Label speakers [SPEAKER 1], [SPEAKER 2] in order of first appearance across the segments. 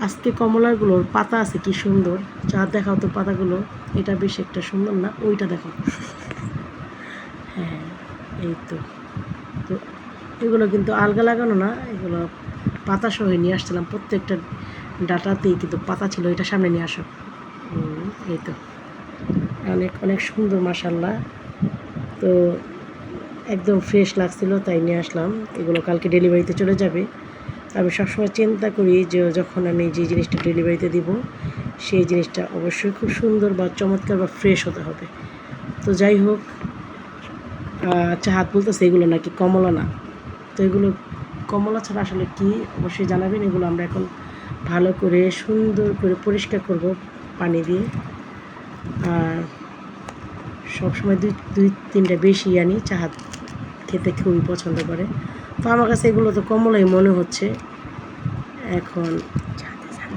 [SPEAKER 1] আজকে কমলাগুলোর পাতা আছে কি সুন্দর, যা দেখাও তো পাতাগুলো। এটা বেশ একটা সুন্দর না, ওইটা দেখো। হ্যাঁ এই তো। তো এগুলো কিন্তু আলগা লাগানো না, এগুলো পাতা সহ নিয়ে আসছিলাম। প্রত্যেকটা ডাটাতেই কিন্তু পাতা ছিল। এটা সামনে নিয়ে আসো। এই তো অনেক অনেক সুন্দর মাশাআল্লাহ। তো একদম ফ্রেশ লাগছিল তাই নিয়ে আসলাম। এগুলো কালকে ডেলিভারিতে চলে যাবে। আমি সবসময় চিন্তা করি যে যখন আমি যে জিনিসটা ডেলিভারিতে দিব সেই জিনিসটা অবশ্যই খুব সুন্দর বা চমৎকার বা ফ্রেশ হতে হবে। তো যাই হোক, চাহাত বলতেছে এগুলো নাকি কমলা না। তো এগুলো কমলা ছাড়া আসলে কি অবশ্যই জানাবেন। এগুলো আমরা এখন ভালো করে সুন্দর করে পরিষ্কার করব পানি দিয়ে। আর সবসময় দুই তিনটা বেশি আনি, চাহাত খেতে খুবই পছন্দ করে। তো আমার কাছে এগুলো তো কমলাই মনে হচ্ছে। এখন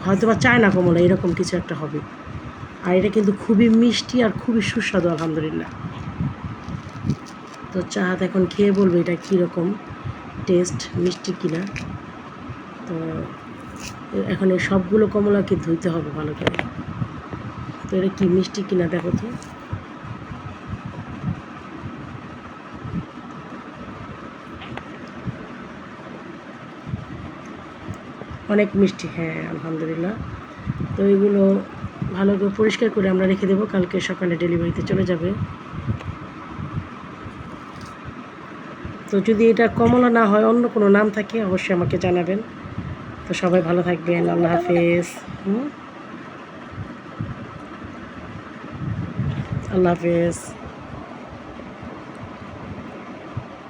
[SPEAKER 1] হয়তো বা চায় না কমলা, এরকম কিছু একটা হবে। আর এটা কিন্তু খুবই মিষ্টি আর খুবই সুস্বাদু আলহামদুলিল্লাহ। তো চাহাত এখন খেয়ে বলবে এটা কীরকম টেস্ট, মিষ্টি কিনা। তো এখন এই সবগুলো কমলাকে ধুইতে হবে ভালো করে। তো এটা কি মিষ্টি কিনা দেখো তো। অনেক মিষ্টি, হ্যাঁ আলহামদুলিল্লাহ। তো এগুলো ভালো করে পরিষ্কার করে আমরা রেখে দেবো, কালকে সকালে ডেলিভারিতে চলে যাবে। তো যদি এটা কমলা না হয়, অন্য কোনো নাম থাকে অবশ্যই আমাকে জানাবেন। তো সবাই ভালো থাকবেন, আল্লাহ হাফেজ। আল্লাহ হাফেজ।